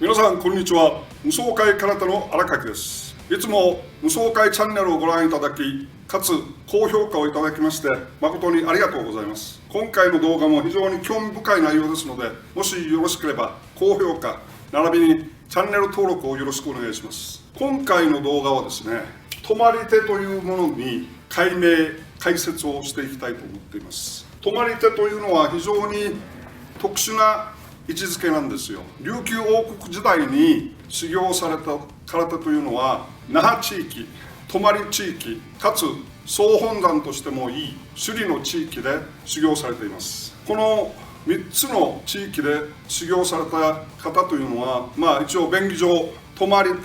皆さんこんにちは。無双会空手の荒垣です。いつも無双会チャンネルをご覧いただき、かつ高評価をいただきまして誠にありがとうございます。今回の動画も非常に興味深い内容ですので、もしよろしければ高評価並びにチャンネル登録をよろしくお願いします。今回の動画はですね、泊まり手というものに解説をしていきたいと思っています。泊まり手というのは非常に特殊な位置づけなんですよ。琉球王国時代に修行された空手というのは、那覇地域、泊まり地域、かつ総本山としてもいい首里の地域で修行されています。この3つの地域で修行された方というのは、一応便宜上、泊まり手、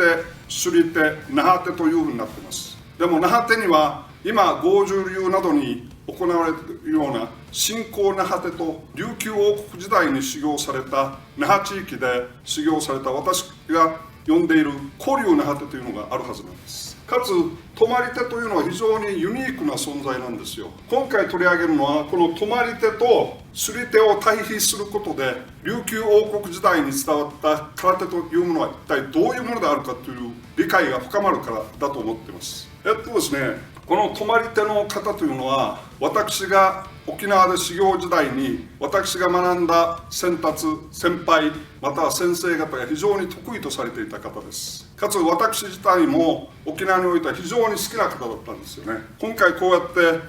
首里手、那覇手というふうになっています。でも那覇手には今剛柔流などに行われているような新興那覇手と、琉球王国時代に修行された那覇地域で修行された私が呼んでいる古流那覇手というのがあるはずなんです。かつ泊まり手というのは非常にユニークな存在なんですよ。今回取り上げるのは、この泊まり手と首里手を対比することで、琉球王国時代に伝わった空手というものは一体どういうものであるかという理解が深まるからだと思っています。ですね、この泊まり手の方というのは、私が沖縄で修行時代に私が学んだ先達、先輩、または先生方が非常に得意とされていた方です。かつ私自体も沖縄においては非常に好きな方だったんですよね。今回こうやって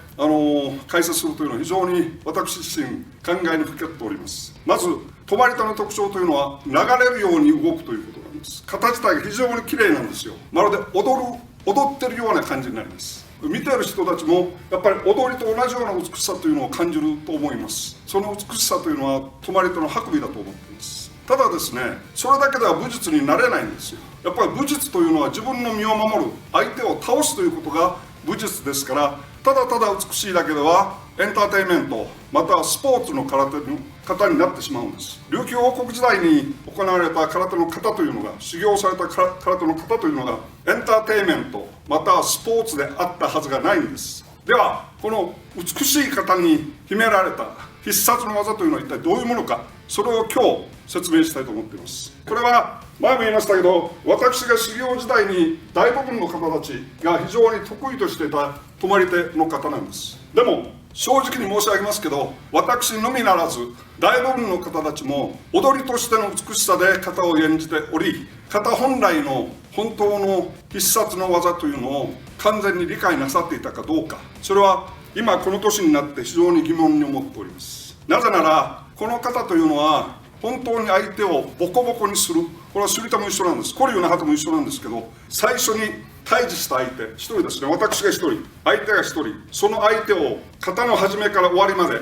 解説するというのは非常に私自身考えにふけっております。まず泊まり手の特徴というのは、流れるように動くということなんです。形自体が非常に綺麗なんですよ。まるで踊ってるような感じになります。見てる人たちもやっぱり踊りと同じような美しさというのを感じると思います。その美しさというのは泊まり手の運びだと思っています。ただですね、それだけでは武術になれないんですよ。やっぱり武術というのは自分の身を守る、相手を倒すということが武術ですから、ただただ美しいだけではエンターテインメント、またはスポーツの空手の方になってしまうんです。琉球王国時代に行われた空手の方というのが、修行された空手の方というのがエンターテインメント、またはスポーツであったはずがないんです。ではこの美しい方に秘められた必殺の技というのは一体どういうものか、それを今日説明したいと思っています。これは前も言いましたけど、私が修行時代に大部分の方たちが非常に得意としていた泊まり手の方なんです。でも正直に申し上げますけど、私のみならず大部分の方たちも踊りとしての美しさで型を演じており、型本来の本当の必殺の技というのを完全に理解なさっていたかどうか、それは今この年になって非常に疑問に思っております。なぜならこの方というのは本当に相手をボコボコにする、これは首里手も一緒なんです。古流那覇手も一緒なんですけど、最初に対峙した相手1人ですね、私が1人、相手が1人、その相手を型の始めから終わりまで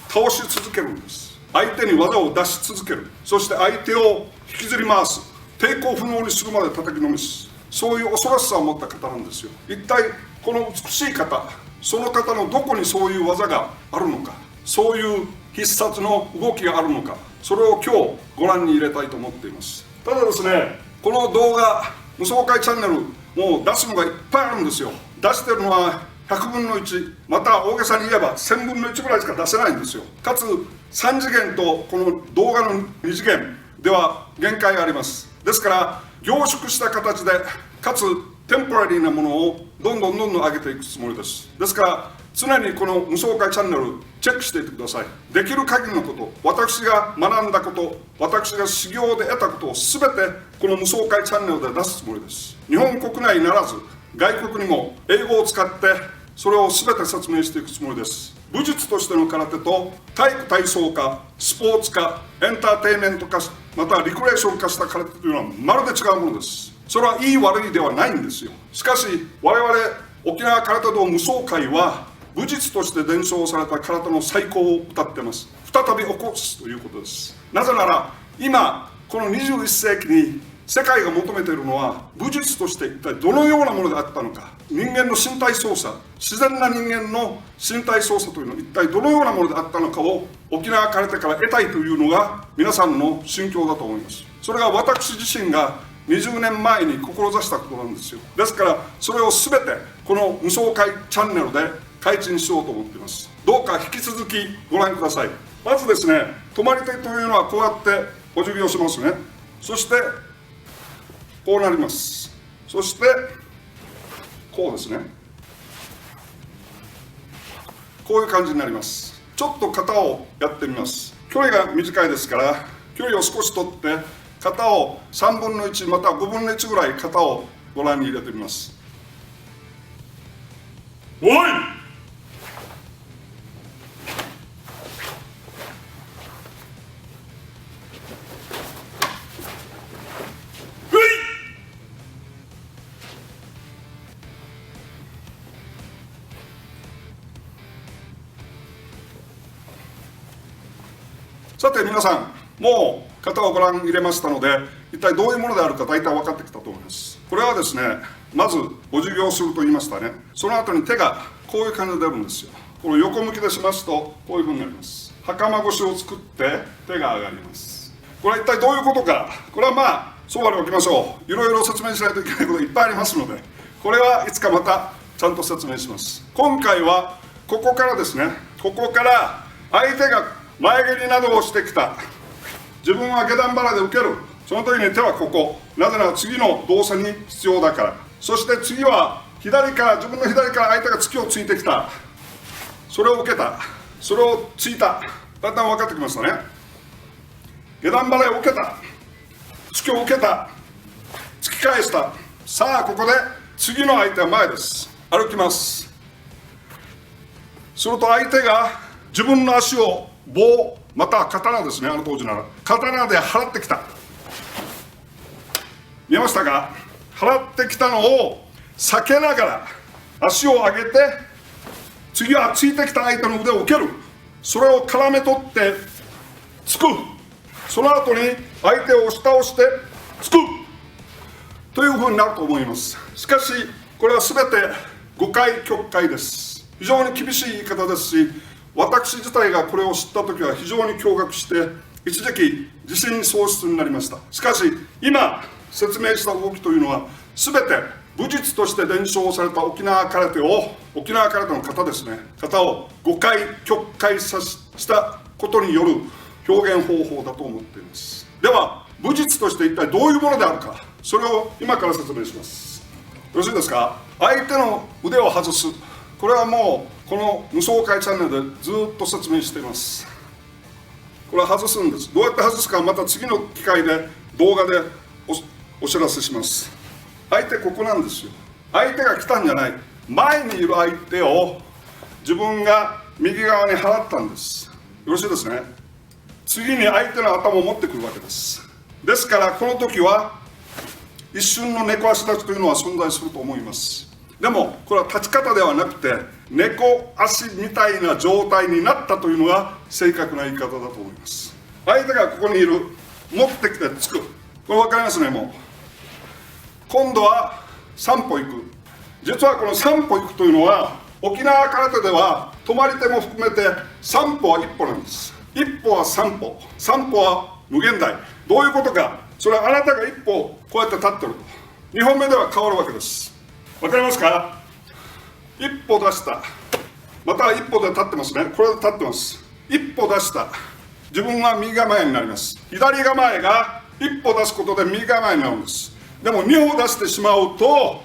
倒し続けるんです。相手に技を出し続ける、そして相手を引きずり回す、抵抗不能にするまで叩きのめす、そういう恐ろしさを持った方なんですよ。一体この美しい方、その方のどこにそういう技があるのか、そういう必殺の動きがあるのか、それを今日ご覧に入れたいと思っています。ただですね、この動画、無双会チャンネル、もう出すのがいっぱいあるんですよ。出してるのは100分の1、また大げさに言えば1000分の1ぐらいしか出せないんですよ。かつ3次元とこの動画の2次元では限界があります。ですから凝縮した形で、かつテンポラリーなものをどんどん上げていくつもりです。ですから常にこの無双会チャンネルチェックしていてください。できる限りのこと、私が学んだこと、私が修行で得たことを全てこの無双会チャンネルで出すつもりです。日本国内ならず外国にも英語を使ってそれを全て説明していくつもりです。武術としての空手と体育体操化、スポーツ化、エンターテインメント化、またはリクレーション化した空手というのはまるで違うものです。それはいい悪いではないんですよ。しかし我々沖縄空手道無双会は武術として伝承された空手の最高を謳っています。再び起こすということです。なぜなら今この21世紀に世界が求めているのは、武術として一体どのようなものであったのか、人間の身体操作、自然な人間の身体操作というのは一体どのようなものであったのかを沖縄空手から得たいというのが皆さんの心境だと思います。それが私自身が20年前に志したことなんですよ。ですからそれを全てこの無双会チャンネルで開陳しようと思っています。どうか引き続きご覧ください。まずですね、止まり手というのはこうやってお辞儀をしますね。そしてこうなります。そしてこうですね。こういう感じになります。ちょっと肩をやってみます。距離が短いですから、距離を少し取って肩を3分の1または5分の1ぐらい肩をご覧に入れてみます。おい、さて皆さん、もう型をご覧入れましたので、一体どういうものであるか大体分かってきたと思います。これはですね、まずお辞儀をすると言いましたね。その後に手がこういう感じで出るんですよ。これ横向きでしますとこういうふうになります。袴腰を作って手が上がります。これは一体どういうことか、これはまあそばに置きましょう。いろいろ説明しないといけないことがいっぱいありますので、これはいつかまたちゃんと説明します。今回はここからですね、ここから相手が前蹴りなどをしてきた、自分は下段腹で受ける、その時に手はここ、なぜなら次の動作に必要だから。そして次は左から、自分の左から相手が突きをついてきた、それを受けた、それをついた、だんだん分かってきましたね。下段腹を受けた、突きを受けた、突き返した。さあここで次の相手は前です。歩きます。すると相手が自分の足を棒または刀ですね、あの当時なら刀で払ってきた。見えましたか？払ってきたのを避けながら足を上げて、次はついてきた相手の腕を受ける、それを絡め取ってつく、その後に相手を押し倒してつくというふうになると思います。しかしこれは全て誤解曲解です。非常に厳しい言い方ですし、私自体がこれを知った時は非常に驚愕して、一時期自信喪失になりました。しかし今説明した動きというのは全て武術として伝承された沖縄空手を、沖縄空手の型ですね、型を誤解曲解したことによる表現方法だと思っています。では武術として一体どういうものであるか、それを今から説明します。よろしいですか？相手の腕を外す、これはもうこの無双会チャンネルでずっと説明しています。これは外すんです。どうやって外すかはまた次の機会で動画でお知らせします。相手ここなんですよ。相手が来たんじゃない、前にいる相手を自分が右側に払ったんです。よろしいですね。次に相手の頭を持ってくるわけです。ですからこの時は一瞬の猫足立ちというのは存在すると思います。でもこれは立ち方ではなくて猫足みたいな状態になったというのが正確な言い方だと思います。相手がここにいる、持ってきてつく、これ分かりますね。もう今度は3歩行く。実はこの3歩行くというのは沖縄空手では止まり手も含めて3歩は1歩なんです。1歩は3歩、3歩は無限大。どういうことか、それはあなたが1歩こうやって立ってると2本目では変わるわけです。わかりますか？一歩出した、または一歩で立ってますね。これで立ってます。一歩出した、自分は右構えになります。左構えが一歩出すことで右構えになるんです。でも2歩出してしまうと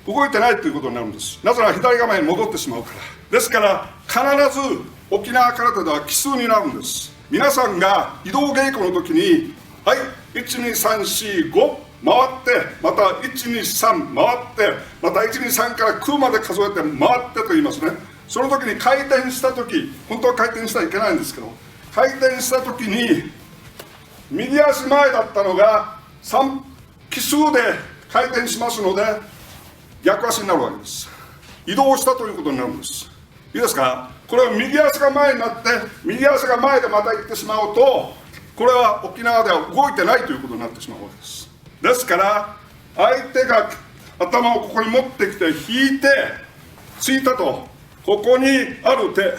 動いてないということになるんです。なぜなら左構えに戻ってしまうから。ですから必ず沖縄空手では奇数になるんです。皆さんが移動稽古の時に、はい、12345回って、また123回って、また123から9まで数えて回ってと言いますね。その時に回転した時、本当は回転したらいけないんですけど、回転した時に右足前だったのが3奇数で回転しますので逆足になるわけです。移動したということになるんです。いいですか？これは右足が前になって右足が前でまた行ってしまうと、これは沖縄では動いてないということになってしまうわけです。ですから相手が頭をここに持ってきて引いてついたと、ここにある手、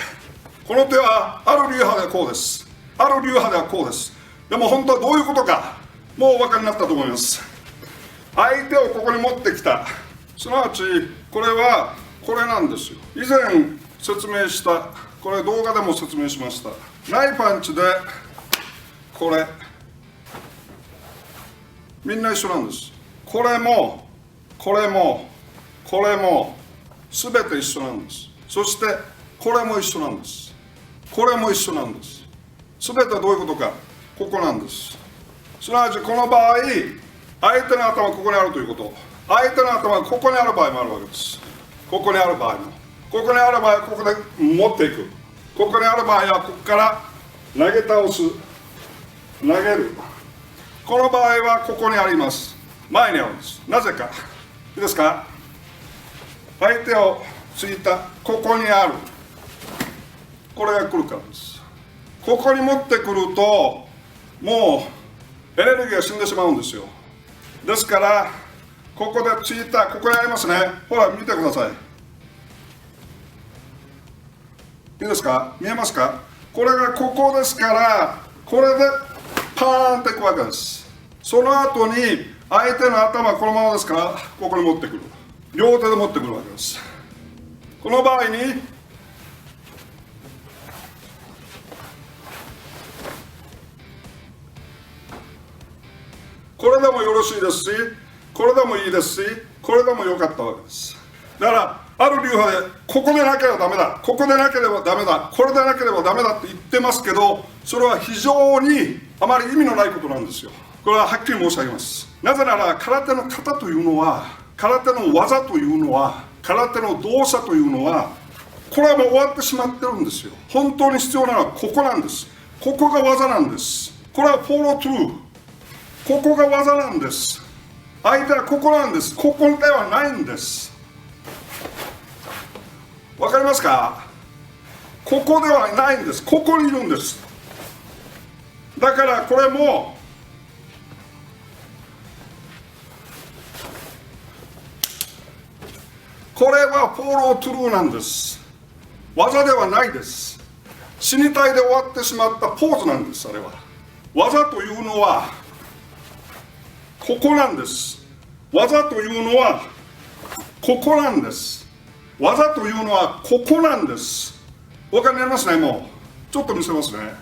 この手はある流派ではこうです。ある流派ではこうです。でも本当はどういうことかもうお分かりになったと思います。相手をここに持ってきた、すなわちこれはこれなんですよ。以前説明した、これ動画でも説明しました。ナイパンチでこれみんな一緒なんです。これもこれもこれも全て一緒なんです。そしてこれも一緒なんです。これも一緒なんです。全てはどういうことか、ここなんです。すなわちこの場合、相手の頭はここにあるということ、相手の頭はここにある場合もあるわけです。ここにある場合も、ここにある場合はここで持っていく、ここにある場合はここから投げ倒す、投げる。この場合はここにあります。前にあるんです。なぜか、いいですか。相手をついたここにある、これが来るからです。ここに持ってくるともうエネルギーが死んでしまうんですよ。ですからここでついた、ここにありますね。ほら見てください。いいですか、見えますか。これがここですから、これでパーンっていくわけです。その後に相手の頭はこのままですから、ここに持ってくる、両手で持ってくるわけです。この場合にこれでもよろしいですし、これでもいいですし、これでもよかったわけです。だからある流派でここでなければダメだ、ここでなければダメだ、これでなければダメだって言ってますけど、それは非常にあまり意味のないことなんですよ。これははっきり申し上げます。なぜなら空手の型というのは、空手の技というのは、空手の動作というのは、これはもう終わってしまってるんですよ。本当に必要なのはここなんです。ここが技なんです。これはフォロートゥー、ここが技なんです。相手はここなんです。ここではないんです。わかりますか。ここではないんです。ここにいるんです。だからこれもこれはフォロートゥルーなんです。技ではないです。死に体で終わってしまったポーズなんです。あれは技というのはここなんです。技というのはここなんです。技というのはここなんです。お分かりになりますね。もうちょっと見せますね。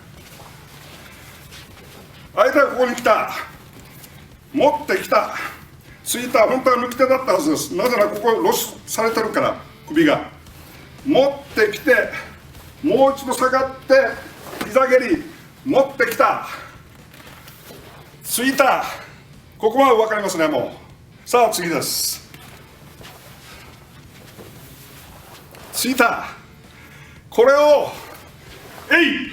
相手はここに来た、持ってきた、ついた、本当は抜き手だったはずです。なぜならここロスされてるから、首が持ってきて、もう一度下がって膝蹴り、持ってきた、ついた、ここまで分かりますね。もうさあ次です。ついた、これをえい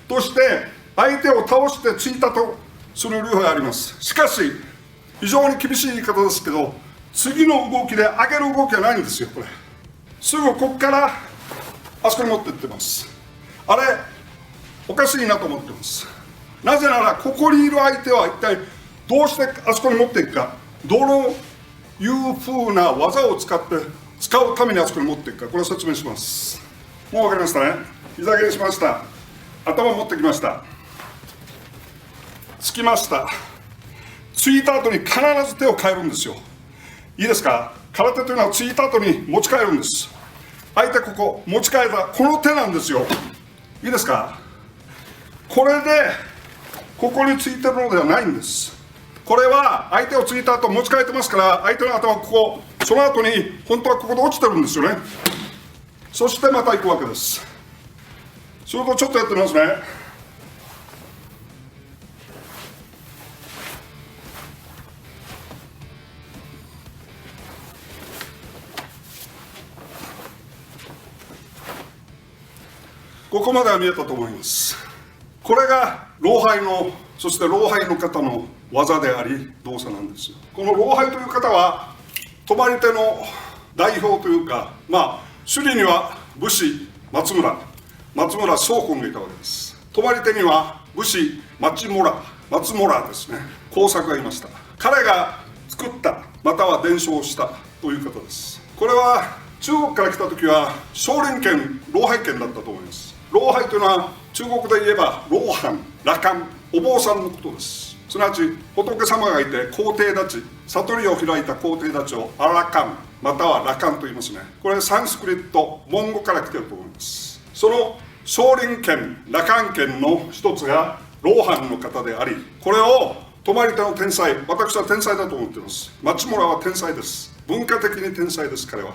として相手を倒してついたとする流派があります。しかし非常に厳しい言い方ですけど、次の動きで上げる動きはないんですよ。これすぐここからあそこに持ってってます。あれおかしいなと思ってます。なぜならここにいる相手は一体どうしてあそこに持っていくか、どのいう風な技を使うためにあそこに持っていくか、これを説明します。もう分かりましたね。膝蹴りしました。頭持ってきました。つきました。ついた後に必ず手を変えるんですよ。いいですか。空手というのはついた後に持ち替えるんです。相手ここ持ち替えたこの手なんですよ。いいですか。これでここについてるのではないんです。これは相手をついた後持ち替えてますから、相手の頭はここ、その後に本当はここで落ちてるんですよね。そしてまた行くわけです。それとちょっとやってみますね。ここまでは見えたと思います。これが老廃の、そして老廃の方の技であり動作なんですよ。この老廃という方は泊まり手の代表というか、首里には武士松村宗君がいたわけです。泊まり手には武士松村ですね、耕作がいました。彼が作ったまたは伝承したという方です。これは中国から来た時は少林拳、老廃拳だったと思います。老廃というのは中国で言えば老藩、羅漢、お坊さんのことです。すなわち仏様がいて皇帝立ち、悟りを開いた皇帝立ちをアラカンまたは羅漢と言いますね。これサンスクリット、モンゴから来ていると思います。その少林拳、羅漢拳の一つが老藩の方であり、これを泊まり手の天才、私は天才だと思っています。町村は天才です。文化的に天才です、彼は。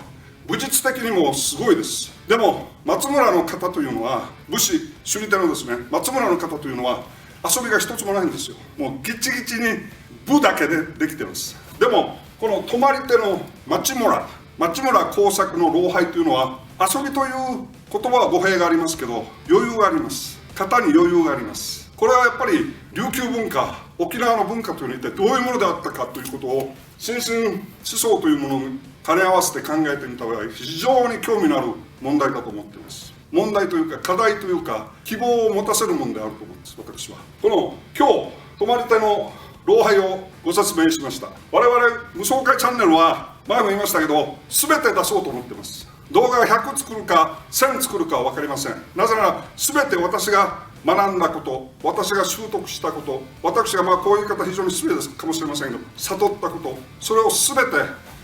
武術的にもすごいです。でも松村の方というのは、武士首里手のですね、松村の方というのは遊びが一つもないんですよ。もうギチギチに武だけでできてます。でもこの泊まり手の町村耕作の老輩というのは、遊びという言葉は語弊がありますけど、余裕があります。型に余裕があります。これはやっぱり琉球文化、沖縄の文化というのは一体どういうものであったかということを、心身思想というものを兼ね合わせて考えてみた場合、非常に興味のある問題だと思っています。問題というか課題というか希望を持たせるものであると思います。私はこの今日泊まり手の老輩をご説明しました。我々無双会チャンネルは前も言いましたけど、全て出そうと思っています。動画が100作るか1000作るかは分かりません。なぜなら全て私が学んだこと、私が習得したこと、私がこういう言い方非常に失礼ですかもしれませんけど、悟ったこと、それを全て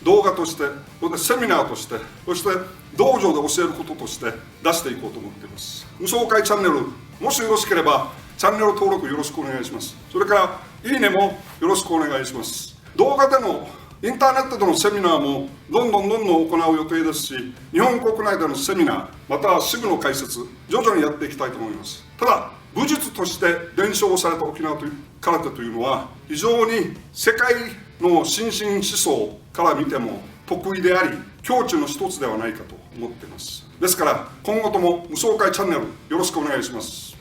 動画として、セミナーとして、そして道場で教えることとして出していこうと思っています。無双会チャンネル、もしよろしければチャンネル登録よろしくお願いします。それからいいねもよろしくお願いします。動画でのインターネットでのセミナーもどんどん行う予定ですし、日本国内でのセミナー、または支部の開設、徐々にやっていきたいと思います。ただ、武術として伝承された沖縄という空手というのは、非常に世界の心身思想から見ても得意であり、境地の一つではないかと思っています。ですから、今後とも無双会チャンネルよろしくお願いします。